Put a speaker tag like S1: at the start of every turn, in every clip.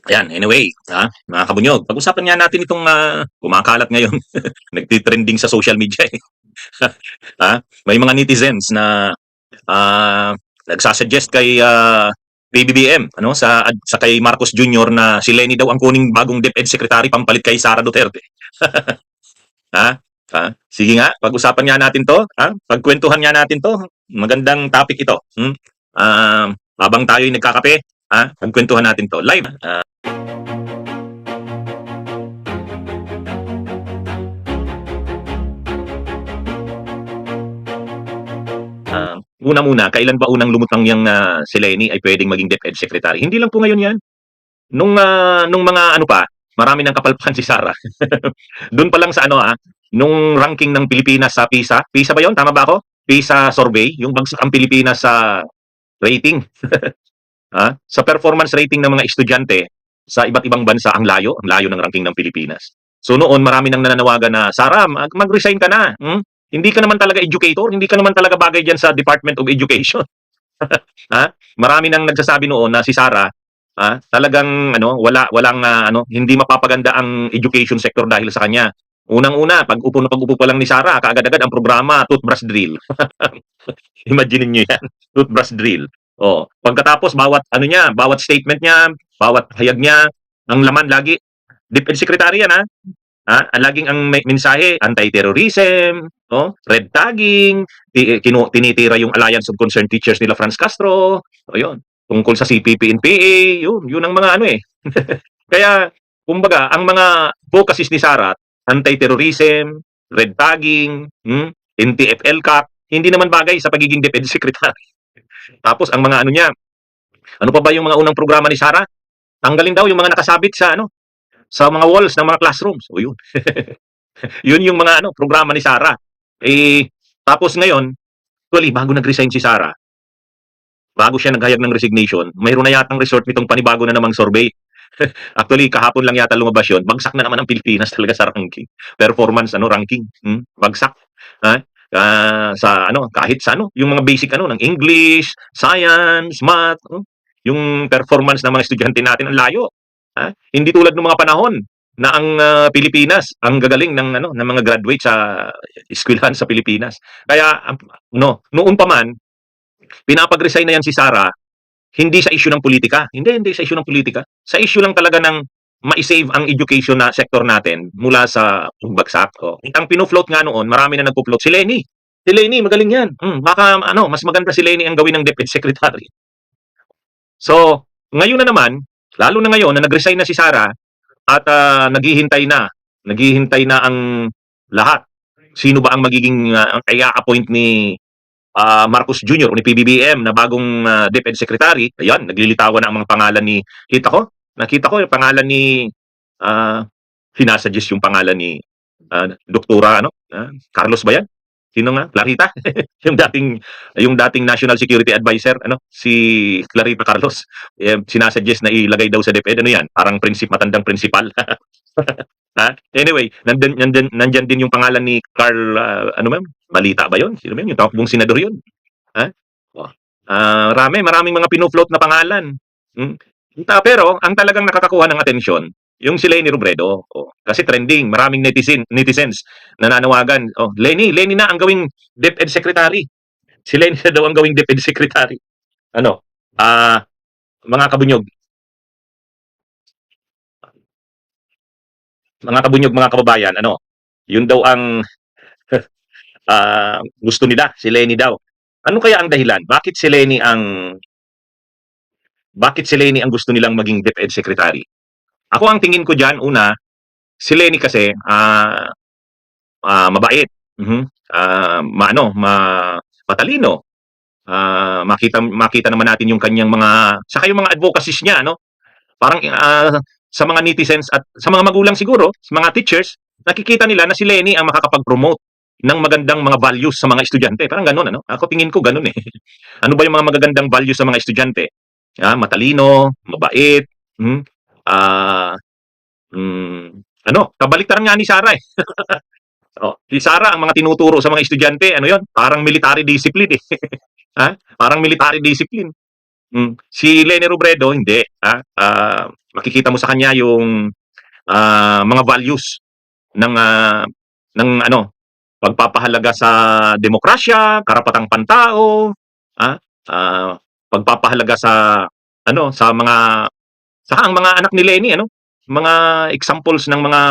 S1: Ayan, anyway, mga kabunyog, pag-usapan nga natin itong kumakalat ngayon, nagti-trending sa social media eh. May mga netizens na nagsasuggest kay PBBM, ano, sa kay Marcos Jr. na si Lenny daw ang kuning bagong DepEd Secretary pampalit kay Sara Duterte. ha? Sige nga, pag-usapan nga natin to, pagkwentuhan nga natin to. Magandang topic ito. Habang tayo'y nagkakape, pagkwentuhan natin to live. Una muna, kailan ba unang lumutang yang si Lenny ay pwedeng maging DepEd Secretary? Hindi lang po ngayon yan. Nung mga ano pa, marami ng kapalpakan si Sara. Doon pa lang sa nung ranking ng Pilipinas sa PISA. PISA ba yon? Tama ba ako? PISA survey, yung bagsak ang Pilipinas sa rating. Sa performance rating ng mga estudyante sa iba't ibang bansa, ang layo ng ranking ng Pilipinas. So noon, marami nang nananawagan na, Sara, mag-resign ka na. Hindi ka naman talaga educator, hindi ka naman talaga bagay dyan sa Department of Education. Marami nang nagsasabi noon na si Sara, talagang walang hindi mapapaganda ang education sector dahil sa kanya. Unang-una, pag-upo pa lang ni Sara, kaagad-agad ang programa, toothbrush drill. Imagine niyo 'yan, toothbrush drill. Oh, pagkatapos bawat statement niya, bawat hayag niya, ang laman lagi DepEd Secretary yan, laging ang mensahe, anti-terrorism, red tagging, tinitira yung Alliance of Concerned Teachers nila Franz Castro, o yun, tungkol sa CPP and PA, yun ang mga Kaya, kumbaga, ang mga focuses ni Sara, anti-terrorism, red tagging, NTF-ELCAC, hindi naman bagay sa pagiging DepEd Secretary. Tapos, ang mga niya, ano pa ba yung mga unang programa ni Sara? Tanggalin daw yung mga nakasabit sa mga walls ng mga classrooms. O yun. Yun yung mga programa ni Sara. Tapos ngayon, actually, bago nag-resign si Sara, bago siya naghayag ng resignation, mayroon na yatang resort nitong panibago na namang survey. Actually, kahapon lang yata lumabas yun. Bagsak na naman ang Pilipinas talaga sa ranking. Performance ranking. Bagsak. Kahit sa yung mga basic ng English, science, math, yung performance ng mga estudyante natin ang layo. Hindi tulad ng mga panahon na ang Pilipinas ang gagaling ng mga graduate sa eskwelahan sa Pilipinas. Kaya noon pa man pinapag-resign na yan si Sara, hindi sa issue ng politika. Hindi sa issue ng politika. Sa issue lang talaga ng ma-save ang education na sector natin mula sa pagbagsak. Ang pino-float nga noon, marami na nagpo-float si Lenny. Si Lenny, magaling yan. Baka mas maganda si Lenny ang gawin ng DepEd Secretary. So, ngayon na naman, lalo na ngayon na nag-resign na si Sara at naghihintay na ang lahat. Sino ba ang magiging i-appoint ni Marcos Jr. o ni PBBM na bagong DepEd Secretary? Ayan, naglilitawan na ang mga pangalan ni nakita ko yung pangalan ni sinasuggest yung pangalan ni Doktora Carlos ba yan? Sino nga? Clarita? yung dating National Security Advisor, si Clarita Carlos. Sinasuggest na ilagay daw sa DepEd. Ano yan? Parang matandang principal. Anyway, nandyan din yung pangalan ni Carl, Balita ba yun? Sino ba yun? Yung takbong senador yun. Maraming mga pino-float na pangalan. Pero, ang talagang nakakakuha ng atensyon, yung si Lenny Robredo. Kasi trending, maraming netizens nananawagan. Lenny na ang gawing DepEd Secretary. Si Lenny na daw ang gawing DepEd Secretary. Mga kabunyog, mga kababayan, yun daw ang gusto nila, si Lenny daw. Ano kaya ang dahilan? Bakit si Lenny ang gusto nilang maging DepEd Secretary? Ako ang tingin ko diyan, una, si Lenny kasi mabait. Matalino. Makita naman natin yung kanyang saka yung mga advocacies niya, parang sa mga netizens at sa mga magulang siguro, sa mga teachers, nakikita nila na si Lenny ang makakapag-promote ng magandang mga values sa mga estudyante. Parang ganun, Ako tingin ko ganun eh. Ano ba yung mga magagandang values sa mga estudyante? Matalino, mabait, kabaliktaran nga ni Sara eh. Si Sara, ang mga tinuturo sa mga estudyante, parang military discipline eh. Parang military discipline. Si Lenny Robredo, hindi. makikita mo sa kanya yung mga values ng ano, pagpapahalaga sa demokrasya, karapatang pantao, ah, ah, pagpapahalaga sa ano, sa ang mga anak ni Leni ano, mga examples ng mga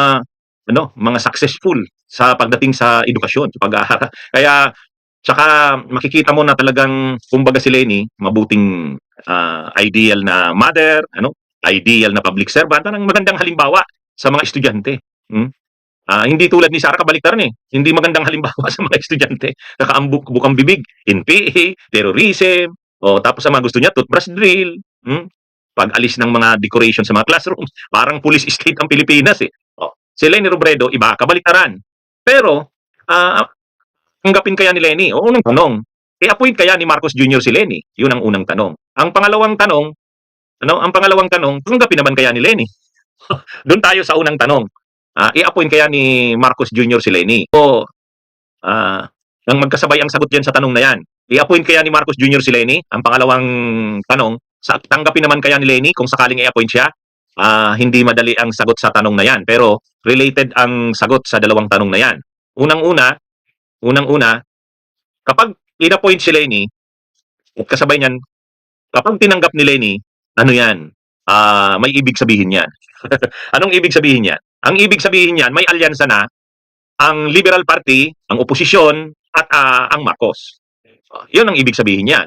S1: ano, mga successful sa pagdating sa edukasyon, sa pag-aaral. Kaya tsaka makikita mo na talagang kumbaga si Leni mabuting, ideal na mother, ano, ideal na public servant, parang magandang halimbawa sa mga estudyante, hmm. Hindi tulad ni Sarah kabaliktaran, eh, hindi magandang halimbawa sa mga estudyante, nakaambok bukang bibig, NPA, terrorism, tapos ang mga gusto niya toothbrush drill, pag-alis ng mga decoration sa mga classrooms, parang police state ang Pilipinas, eh. Si Leni Robredo iba, kabaliktaran. Pero, ah, tanggapin kaya ni Leni? O unang tanong, i-appoint kaya ni Marcos Jr. si Leni? Yun ang unang tanong. Ang pangalawang tanong, tanggapin naman kaya ni Leni? Doon tayo sa unang tanong. I-appoint kaya ni Marcos Jr. si Leni? O nang magkasabay ang sagot diyan sa tanong na yan. I-appoint kaya ni Marcos Jr. si Leni? Ang pangalawang tanong, tanggapin naman kaya ni Leni kung sakaling i-appoint siya? Hindi madali ang sagot sa tanong na yan, pero related ang sagot sa dalawang tanong na yan. Unang-una, kapag in-appoint si Leni, at kasabay niyan, kapag tinanggap ni Leni, ano yan? May ibig sabihin yan. Anong ibig sabihin yan? Ang ibig sabihin yan, may alyansa na ang Liberal Party, ang oposisyon, at ang Marcos. Yun ang ibig sabihin yan.